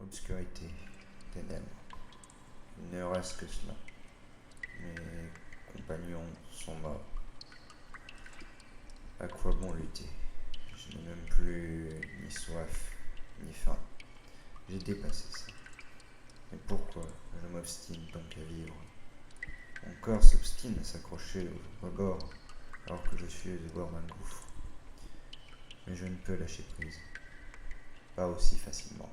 Obscurité, ténèbres. Il ne reste que cela. Mes compagnons sont morts. À quoi bon lutter? Je n'ai même plus ni soif, ni faim. J'ai dépassé ça. Mais pourquoi je m'obstine donc à vivre? Mon corps s'obstine à s'accrocher au rebord alors que je suis au bord d'un gouffre. Mais je ne peux lâcher prise. Pas aussi facilement.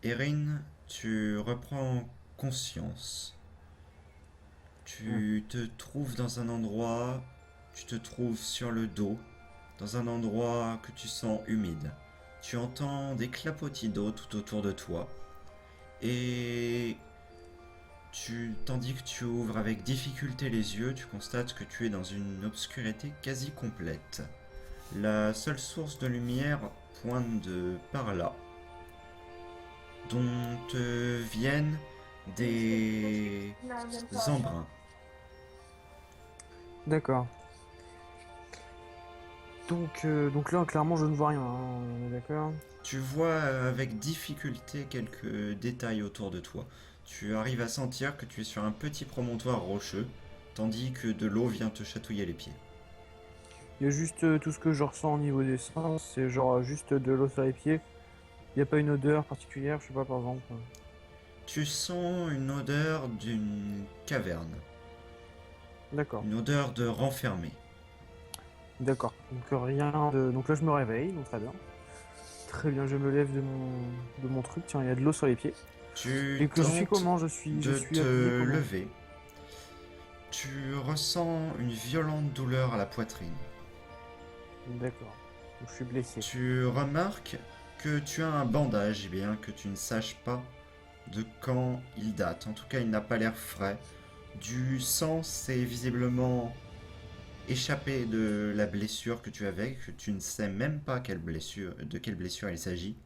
Erin, tu reprends conscience. Hmm. Tu te trouves dans un endroit, tu te trouves sur le dos, dans un endroit que tu sens humide. Tu entends des clapotis d'eau tout autour de toi. Et tandis que tu ouvres avec difficulté les yeux, tu constates que tu es dans une obscurité quasi complète. La seule source de lumière pointe de par là, dont viennent des embruns. D'accord. Donc là, clairement, je ne vois rien, hein, on est d'accord? Tu vois avec difficulté quelques détails autour de toi. Tu arrives à sentir que tu es sur un petit promontoire rocheux, tandis que de l'eau vient te chatouiller les pieds. Il y a juste tout ce que je ressens au niveau des sens, c'est genre juste de l'eau sur les pieds. Il n'y a pas une odeur particulière, je sais pas, par exemple. Tu sens une odeur d'une caverne, D'accord, une odeur de renfermé. d'accord. Donc rien de. Donc là, je me réveille, donc très bien. Très bien, je me lève de mon truc. Tiens, il y a de l'eau sur les pieds. Tu Et que je suis tentes comment? Je de suis habillé te comment? lever. Tu ressens une violente douleur à la poitrine. D'accord. Donc je suis blessé. Tu remarques que tu as un bandage, bien que tu ne saches pas de quand il date. En tout cas, il n'a pas l'air frais. Du sang s'est visiblement échappé de la blessure que tu avais, que tu ne sais même pas de quelle blessure il s'agit.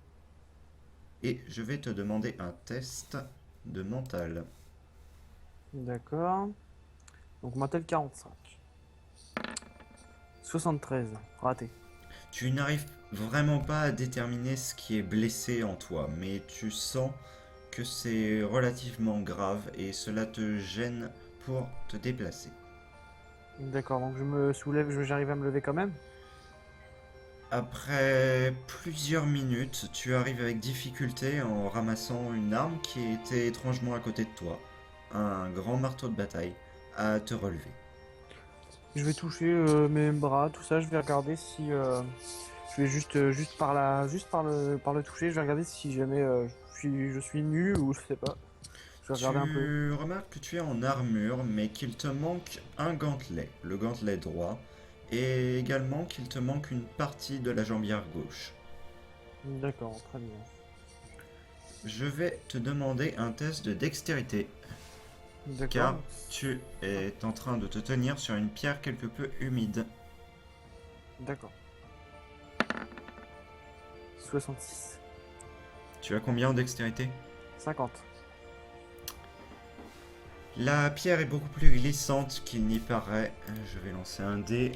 Et je vais te demander un test de mental. D'accord. Donc mental 45. 73. Raté. Tu n'arrives vraiment pas à déterminer ce qui est blessé en toi, mais tu sens que c'est relativement grave et cela te gêne pour te déplacer. D'accord, donc je me soulève, j'arrive à me lever quand même? Après plusieurs minutes, tu arrives avec difficulté en ramassant une arme qui était étrangement à côté de toi, un grand marteau de bataille, à te relever. Je vais toucher mes bras, tout ça, je vais regarder si je vais juste par le toucher, je vais regarder si jamais je suis nu ou je sais pas. Je vais regarder un peu. Tu remarques que tu es en armure, mais qu'il te manque un gantelet, le gantelet droit, et également qu'il te manque une partie de la jambière gauche. D'accord, très bien. Je vais te demander un test de dextérité, car D'accord. tu es en train de te tenir sur une pierre quelque peu humide. D'accord. 66. Tu as combien en dextérité? 50. La pierre est beaucoup plus glissante qu'il n'y paraît. Je vais lancer un dé.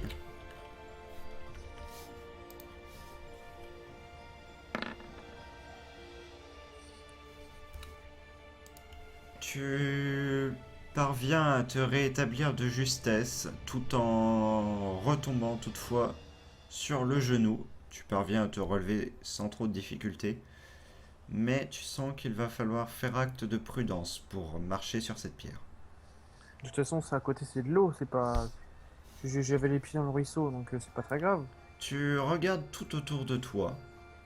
Tu parviens à te rétablir de justesse tout en retombant toutefois sur le genou Tu parviens à te relever sans trop de difficulté, mais tu sens qu'il va falloir faire acte de prudence pour marcher sur cette pierre. De toute façon, c'est à côté, c'est de l'eau, c'est pas. J'avais les pieds dans le ruisseau, donc c'est pas très grave. Tu regardes tout autour de toi,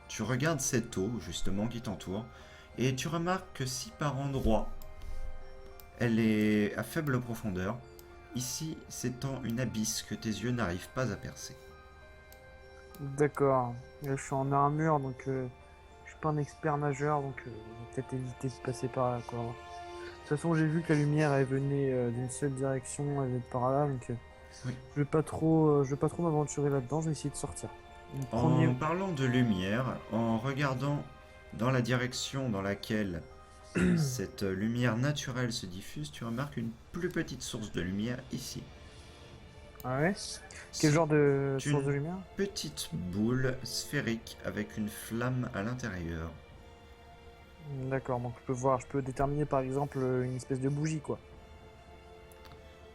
tu regardes cette eau justement qui t'entoure, et tu remarques que si par endroits elle est à faible profondeur, ici s'étend une abysse que tes yeux n'arrivent pas à percer. D'accord. Là, je suis en armure, donc je suis pas un expert nageur, donc je vais peut-être éviter de passer par là, quoi. De toute façon, j'ai vu que la lumière, elle venait d'une seule direction, elle venait de par là, donc Oui. je vais pas trop m'aventurer là-dedans, je vais essayer de sortir. Le En premier, parlant de lumière, en regardant dans la direction dans laquelle cette lumière naturelle se diffuse, tu remarques une plus petite source de lumière ici. ah ouais? Quel C'est genre de une source de lumière? petite boule sphérique avec une flamme à l'intérieur. D'accord, donc je peux déterminer par exemple une espèce de bougie, quoi.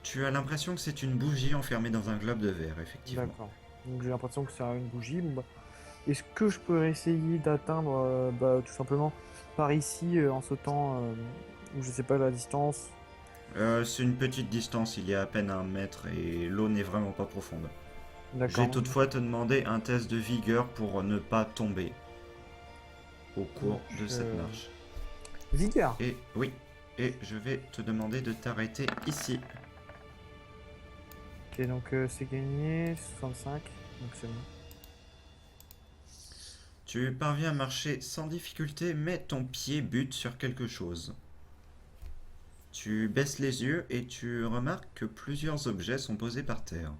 Tu as l'impression que c'est une bougie enfermée dans un globe de verre, effectivement. D'accord. Donc j'ai l'impression que c'est une bougie. Bon, bah, est-ce que je peux essayer d'atteindre bah, tout simplement par ici en sautant, je sais pas la distance. C'est une petite distance, il y a à peine 1 mètre et l'eau n'est vraiment pas profonde. D'accord. J'ai toutefois te demandé un test de vigueur pour ne pas tomber au cours de cette marche. Vigueur. Et oui, et je vais te demander de t'arrêter ici. Ok, donc c'est gagné, 65, donc c'est bon. Tu parviens à marcher sans difficulté, mais ton pied bute sur quelque chose. Tu baisses les yeux et tu remarques que plusieurs objets sont posés par terre.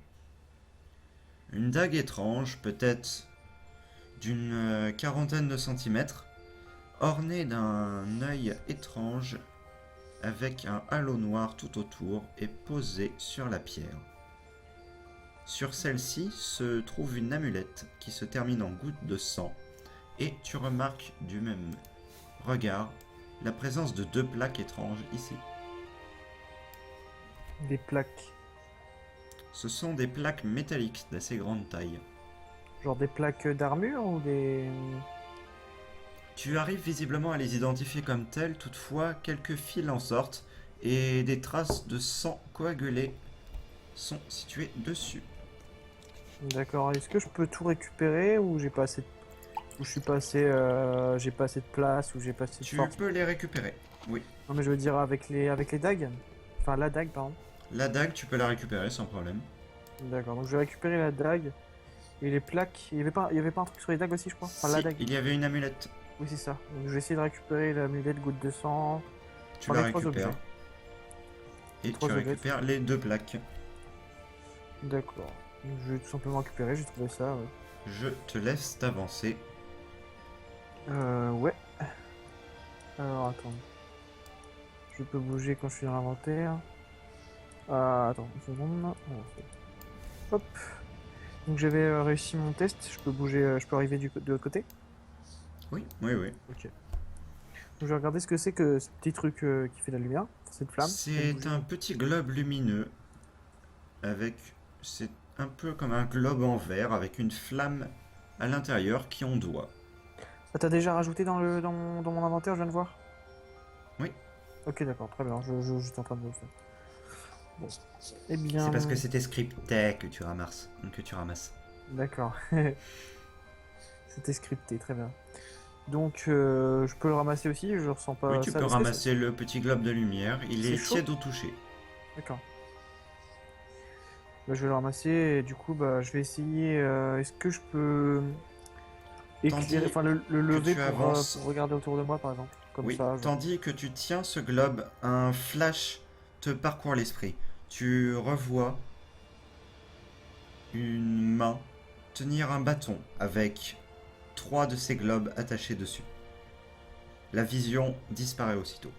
Une dague étrange, peut-être d'une quarantaine de centimètres, ornée d'un œil étrange avec un halo noir tout autour, est posée sur la pierre. Sur celle-ci se trouve une amulette qui se termine en goutte de sang, et tu remarques du même regard la présence de 2 plaques étranges ici. Des plaques. Ce sont des plaques métalliques d'assez grande taille. Genre des plaques d'armure ou des. Tu arrives visiblement à les identifier comme telles, toutefois quelques fils en sortent et des traces de sang coagulé sont situées dessus. D'accord. Est-ce que je peux tout récupérer ou j'ai pas assez de... ou je suis pas assez, j'ai pas assez de place ou j'ai pas assez de Tu force? peux les récupérer, oui. Non mais je veux dire avec les dagues. Enfin la dague pardon. La dague, tu peux la récupérer sans problème. D'accord. Donc je vais récupérer la dague et les plaques. Il y avait pas un truc sur les dagues aussi je crois. Enfin la Si, dague. il y avait une amulette, Oui c'est ça. Donc je vais essayer de récupérer l'amulette goutte de sang. tu Enfin, la les 3 récupères. objets. Et Trois tu objets. récupères les 2 plaques. D'accord. Donc, je vais tout simplement récupérer. J'ai trouvé ça. Ouais. Je te laisse t'avancer. Ouais. Alors attends. Je peux bouger quand je suis dans l'inventaire. Attends, une seconde. Voilà, hop. Donc j'avais réussi mon test. Je peux bouger, je peux arriver de l'autre côté. Oui, oui, oui. Ok. Donc je vais regarder ce que c'est que ce petit truc qui fait de la lumière. Cette flamme. C'est un petit globe lumineux avec... C'est un peu comme un globe en verre avec une flamme à l'intérieur qui ondoie. Ah, t'as déjà rajouté dans dans mon inventaire, je viens de voir. Oui. Ok, d'accord, très bien. J'étais en train de le faire. Bon. Eh bien. C'est parce que c'était scripté que tu ramasses. D'accord. C'était scripté, très bien. Donc, je peux le ramasser aussi, je ressens pas Oui, tu ça. peux Est-ce que ramasser le petit globe de lumière. Il c'est est chaud tiède au toucher. D'accord. Bah, je vais le ramasser et du coup, bah, je vais essayer. Est-ce que je peux éclairer, Tandis enfin le lever tu avances- pour regarder autour de moi, par exemple, comme Oui, ça. genre. tandis que tu tiens ce globe, un flash te parcourt l'esprit. Tu revois une main tenir un bâton avec 3 de ces globes attachés dessus. La vision disparaît aussitôt.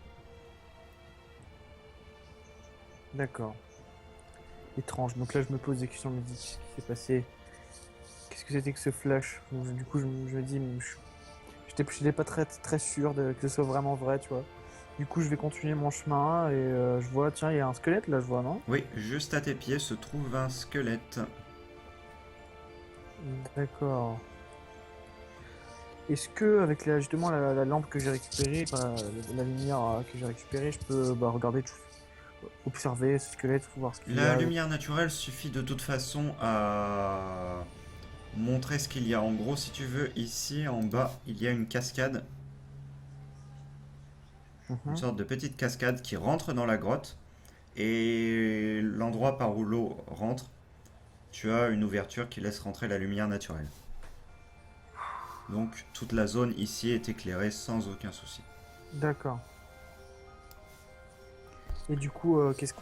D'accord. Étrange. Donc là, je me pose des questions, je me dis, qu'est-ce qui s'est passé? Qu'est-ce que c'était que ce flash? Donc, du coup, je me dis, j'étais pas très sûr que ce soit vraiment vrai, tu vois. Du coup, je vais continuer mon chemin et je vois, tiens, il y a un squelette là, je vois, non? Oui, juste à tes pieds se trouve un squelette. D'accord. Est-ce que avec justement la lampe que j'ai récupérée, enfin, la lumière que j'ai récupérée, je peux regarder, observer ce squelette, voir ce qu'il y La a. lumière naturelle suffit de toute façon à montrer ce qu'il y a. En gros, si tu veux, ici en bas, il y a une cascade, une Mhm. sorte de petite cascade qui rentre dans la grotte. Et l'endroit par où l'eau rentre, tu as une ouverture qui laisse rentrer la lumière naturelle. Donc toute la zone ici est éclairée sans aucun souci. D'accord. Et du coup, qu'est-ce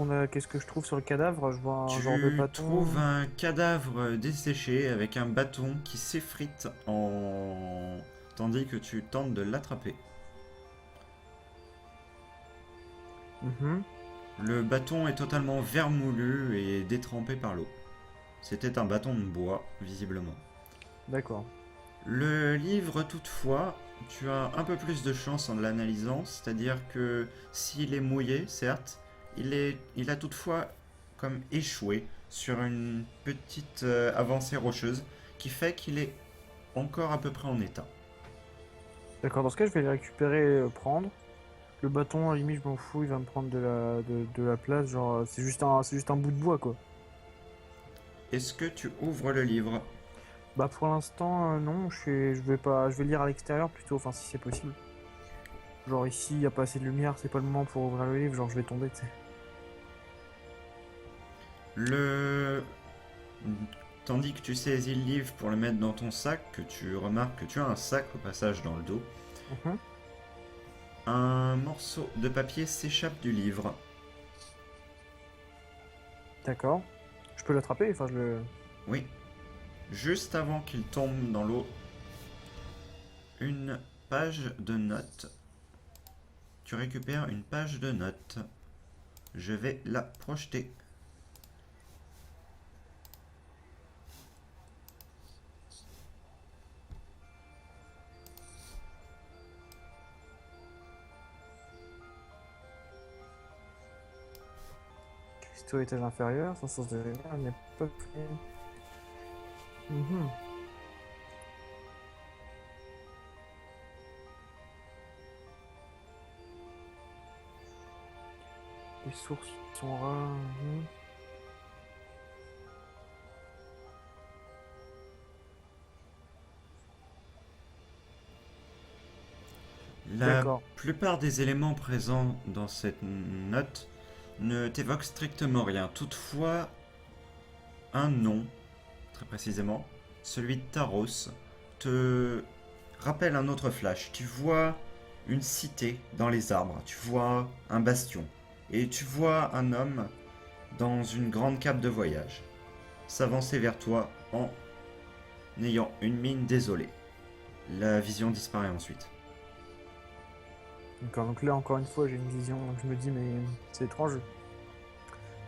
que je trouve sur le cadavre? Je vois un genre de Tu bâton. trouves un cadavre desséché avec un bâton qui s'effrite en... tandis que tu tentes de l'attraper. Mhm. Le bâton est totalement vermoulu et détrempé par l'eau. C'était un bâton de bois, visiblement. D'accord. Le livre, toutefois, tu as un peu plus de chance en l'analysant, c'est-à-dire que s'il est mouillé, certes, il a toutefois comme échoué sur une petite avancée rocheuse qui fait qu'il est encore à peu près en état. D'accord. Dans ce cas, je vais les récupérer, prendre. Le bâton, à la limite, je m'en fous, il va me prendre de la place. Genre, c'est juste un bout de bois, quoi. Est-ce que tu ouvres le livre? Bah, pour l'instant, non, je vais pas, je vais lire à l'extérieur plutôt, enfin, si c'est possible. Genre, ici, il y a pas assez de lumière, c'est pas le moment pour ouvrir le livre, genre, je vais tomber, tu sais. Le... Tandis que tu saisis le livre pour le mettre dans ton sac, que tu remarques que tu as un sac au passage dans le dos, Mhm. un morceau de papier s'échappe du livre. D'accord. Je peux l'attraper, enfin, Oui, juste avant qu'il tombe dans l'eau, une page de notes. Tu récupères une page de notes. Je vais la projeter. Cristaux étage inférieur, sans source de lumière, n'est pas fait. Mhm. Les sources sont rares. Mhm. La D'accord. plupart des éléments présents dans cette note ne t'évoquent strictement rien. Toutefois, un nom, très précisément, celui de Taros, te rappelle un autre flash. Tu vois une cité dans les arbres, tu vois un bastion, et tu vois un homme dans une grande cape de voyage s'avancer vers toi en ayant une mine désolée. La vision disparaît ensuite. D'accord. Donc là, encore une fois, j'ai une vision, donc je me dis, mais c'est étrange.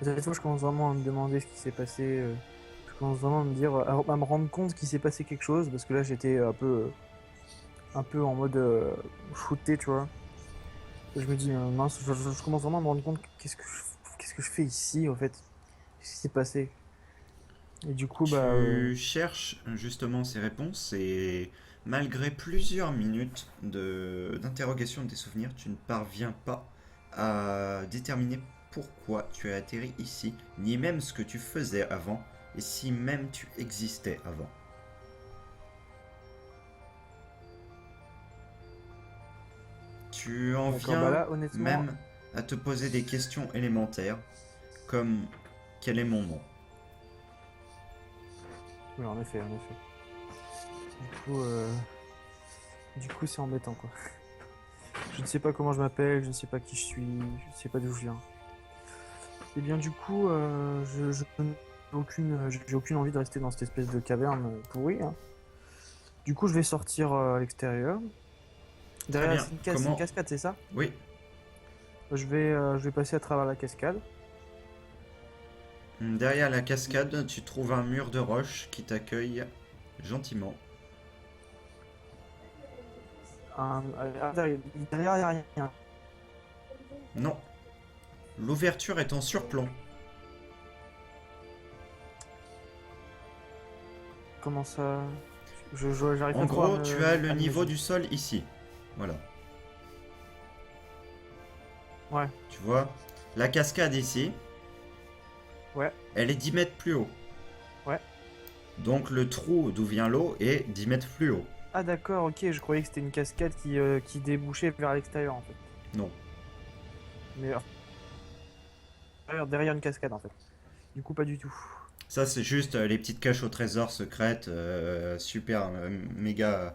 Cette fois, je commence vraiment à me demander ce qui s'est passé. Je commence vraiment à me dire, à me rendre compte qu'il s'est passé quelque chose, parce que là, j'étais un peu en mode shooté, tu vois. Et je me dis, mince, je commence vraiment à me rendre compte qu'est-ce que je fais ici, en fait. Qu'est-ce qui s'est passé? Et du coup, bah, Tu cherches justement ces réponses et malgré plusieurs minutes d'interrogation de tes souvenirs, tu ne parviens pas à déterminer pourquoi tu as atterri ici, ni même ce que tu faisais avant, et si même tu existais avant. Tu en d'accord, bah viens là, honnêtement, même à te poser des questions élémentaires, comme quel est mon nom? oui, en effet, en effet. Du coup, c'est embêtant, quoi. Je ne sais pas comment je m'appelle, je ne sais pas qui je suis, je ne sais pas d'où je viens. Et bien, du coup, je n'ai j'ai aucune envie de rester dans cette espèce de caverne pourrie, hein. Du coup, je vais sortir à l'extérieur. Très Derrière, bien. c'est une Comment? cascade, c'est ça? Oui. Je vais passer à travers la cascade. Derrière la cascade, tu trouves un mur de roche qui t'accueille gentiment. Derrière, il n'y a rien. Non, l'ouverture est en surplomb. Comment ça? J'arrive En pas trop à gros, me- tu as le à niveau m'imaginer. du sol ici. Voilà. Ouais, Tu vois? La cascade ici, ouais, elle est 10 mètres plus haut. ouais. Donc le trou d'où vient l'eau est 10 mètres plus haut. Ah d'accord, ok, je croyais que c'était une cascade qui débouchait vers l'extérieur en fait. Non. Mais derrière une cascade en fait. Du coup, pas du tout. Ça, c'est juste les petites caches au trésor secrètes, super, méga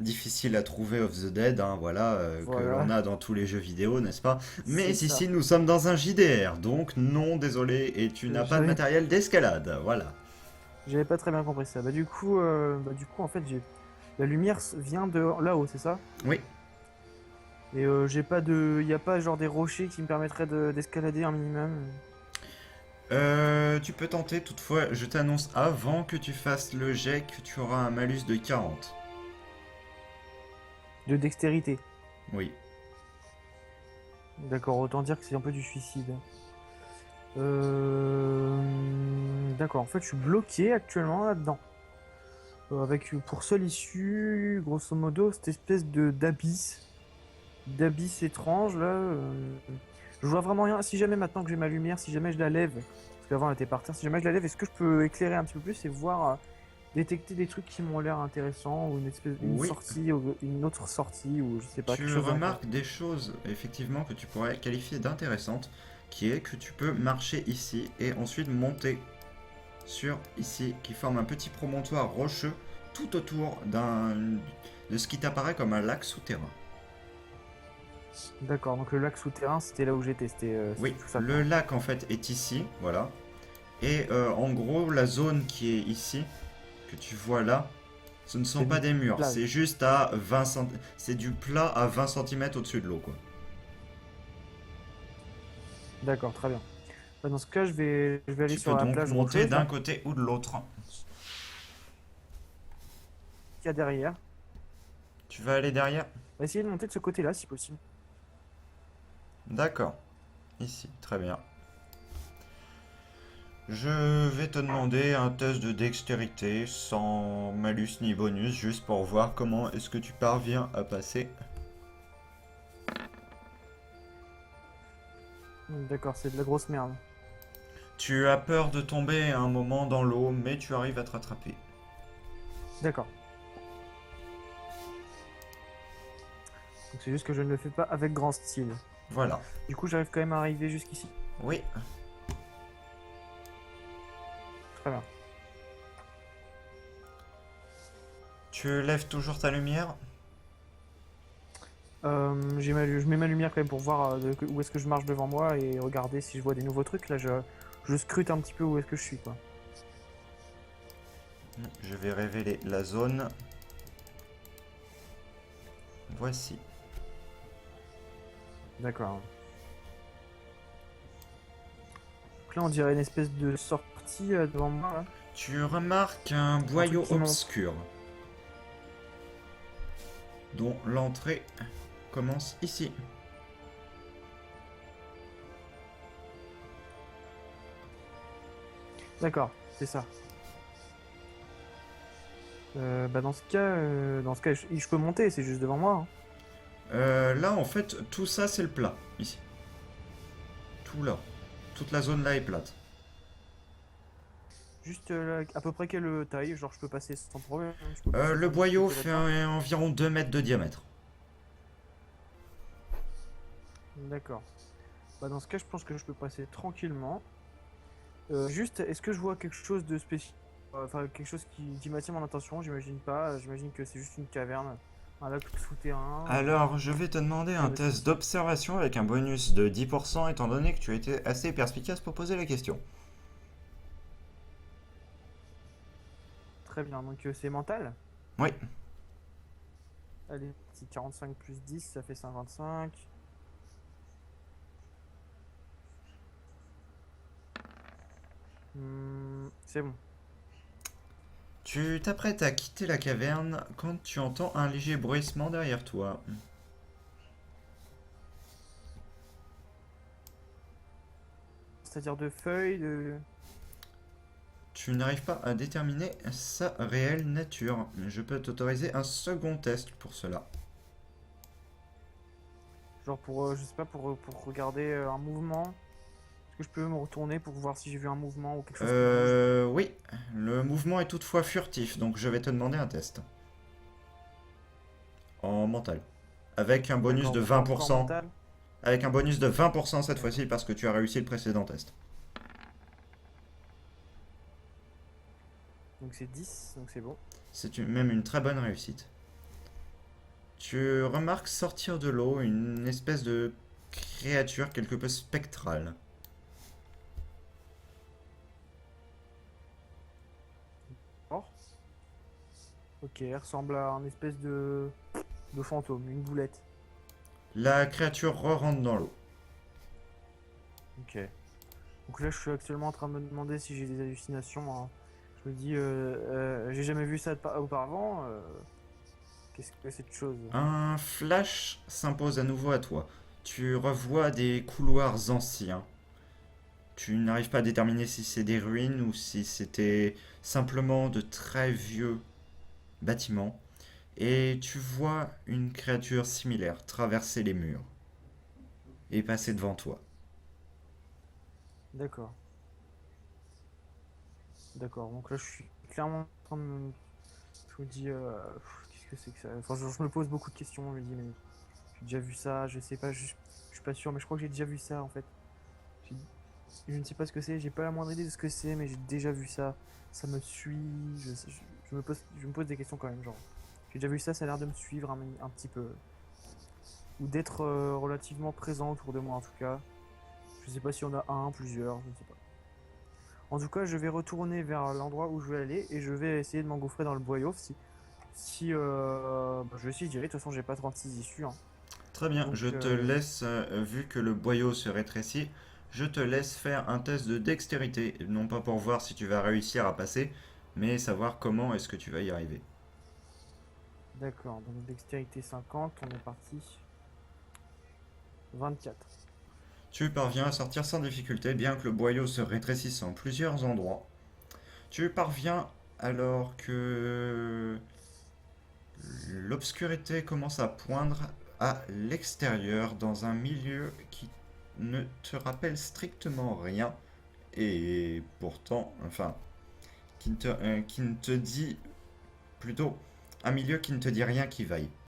difficiles à trouver of the Dead, hein, voilà, que l'on Voilà, a dans tous les jeux vidéo, n'est-ce pas? Mais c'est ça. ici, nous sommes dans un JDR, donc non, désolé, et tu n'as pas de J'avais matériel d'escalade, voilà. j'avais pas très bien compris ça. Du coup en fait, la lumière vient de là-haut, c'est ça? Oui, Et y a pas genre des rochers qui me permettraient d'escalader un minimum, tu peux tenter, toutefois, je t'annonce avant que tu fasses le jet que tu auras un malus de 40. de dextérité. Oui. D'accord, autant dire que c'est un peu du suicide. D'accord, en fait, je suis bloqué actuellement là-dedans. Avec pour seule issue, grosso modo, cette espèce de d'abysse étrange là. Je vois vraiment rien. Si jamais maintenant que j'ai ma lumière, si jamais je la lève, parce qu'avant elle était par terre, si jamais je la lève, est-ce que je peux éclairer un petit peu plus et voir, détecter des trucs qui m'ont l'air intéressants ou une Oui, sortie, ou une autre sortie ou je sais pas, quelque tu chose remarques des choses effectivement que tu pourrais qualifier d'intéressantes, qui est que tu peux marcher ici et ensuite monter sur ici, qui forme un petit promontoire rocheux tout autour de ce qui t'apparaît comme un lac souterrain. D'accord, donc le lac souterrain, c'était là où j'étais, Oui, c'était tout ça le quoi. lac en fait est ici, voilà. Et en gros, la zone qui est ici, que tu vois là, ce ne sont C'est pas une des murs, plage. c'est juste à 20 cm, c'est du plat à 20 centimètres au-dessus de l'eau, quoi. D'accord, très bien. Bah, dans ce cas, je vais aller Tu sur peux la donc plage monter rocheuse d'un là, côté ou de l'autre. qu'il y a derrière. Tu vas aller derrière? On va essayer de monter de ce côté-là si possible. D'accord. Ici, très bien. Je vais te demander un test de dextérité sans malus ni bonus, juste pour voir comment est-ce que tu parviens à passer. D'accord, c'est de la grosse merde. Tu as peur de tomber à un moment dans l'eau, mais tu arrives à te rattraper. D'accord. Donc c'est juste que je ne le fais pas avec grand style. Voilà. Du coup, j'arrive quand même à arriver jusqu'ici. Oui. Très bien. Tu lèves toujours ta lumière? Je mets ma lumière quand même pour voir où est-ce que je marche devant moi et regarder si je vois des nouveaux trucs. Là, je scrute un petit peu où est-ce que je suis, quoi. Je vais révéler la zone. Voici. D'accord. Donc là, on dirait une espèce de sortie devant moi, là. Tu remarques un boyau qui monte. obscur, dont l'entrée commence ici. D'accord, c'est ça. Bah dans ce cas, je peux monter, c'est juste devant moi, hein. Là, en fait, tout ça, c'est le plat, ici. Tout là. Toute la zone là est plate. Juste à peu près quelle taille, genre je peux passer sans problème, hein, je peux passer Le sans boyau difficulté fait là-dedans. environ 2 mètres de diamètre. D'accord. Bah dans ce cas, je pense que je peux passer tranquillement. Juste, est-ce que je vois quelque chose de spécial, enfin quelque chose qui m'attire mon attention? J'imagine pas. J'imagine que c'est juste une caverne, un lac souterrain. Alors, je vais te demander un Rien de test spécial. d'observation avec un bonus de 10%, étant donné que tu as été assez perspicace pour poser la question. Très bien. Donc c'est mental. Oui. Allez, petit 45 plus 10, ça fait 55. C'est bon. Tu t'apprêtes à quitter la caverne quand tu entends un léger bruissement derrière toi. C'est-à-dire de feuilles, de. Tu n'arrives pas à déterminer sa réelle nature. Je peux t'autoriser un second test pour cela. Genre pour, je sais pas, pour regarder un mouvement. Est-ce que je peux me retourner pour voir si j'ai vu un mouvement ou quelque chose qui bouge? Oui. Le mouvement est toutefois furtif, donc je vais te demander un test. En mental. Avec un bonus D'accord, de donc encore 20%. mental. Avec un bonus de 20% cette fois-ci parce que tu as réussi le précédent test. Donc c'est 10, donc c'est bon. C'est même une très bonne réussite. Tu remarques sortir de l'eau une espèce de créature quelque peu spectrale. Oh. Ok, elle ressemble à un espèce de fantôme, une boulette. La créature re-rentre dans l'eau. Ok. Donc là, je suis actuellement en train de me demander si j'ai des hallucinations, hein. Je me dis, j'ai jamais vu ça auparavant. Qu'est-ce que c'est cette chose? Un flash s'impose à nouveau à toi. Tu revois des couloirs anciens. Tu n'arrives pas à déterminer si c'est des ruines ou si c'était simplement de très vieux bâtiments. Et tu vois une créature similaire traverser les murs et passer devant toi. D'accord. D'accord. Donc là, je suis clairement en train de me... Je me dis, qu'est-ce que c'est que ça? Enfin, je me pose beaucoup de questions. Je me dis, mais j'ai déjà vu ça, je sais pas, je suis pas sûr, mais je crois que j'ai déjà vu ça en fait. J'ai- Je ne sais pas ce que c'est, j'ai pas la moindre idée de ce que c'est, mais j'ai déjà vu ça. Ça me suit, je me pose des questions quand même, genre. J'ai déjà vu ça, ça a l'air de me suivre un petit peu. Ou d'être relativement présent autour de moi en tout cas. Je sais pas si on a un, plusieurs, je ne sais pas. En tout cas, je vais retourner vers l'endroit où je vais aller et je vais essayer de m'engouffrer dans le boyau. Je vais essayer d'y aller, de toute façon, j'ai pas 36 issues, hein. Très bien, Donc, je te laisse, vu que le boyau se rétrécit, je te laisse faire un test de dextérité, non pas pour voir si tu vas réussir à passer, mais savoir comment est-ce que tu vas y arriver. d'accord, donc dextérité 50, on est parti. 24. Tu parviens à sortir sans difficulté, bien que le boyau se rétrécisse en plusieurs endroits. Tu parviens alors que l'obscurité commence à poindre à l'extérieur dans un milieu qui ne te rappelle strictement rien et pourtant, enfin, qui ne te dit plutôt un milieu qui ne te dit rien qui vaille.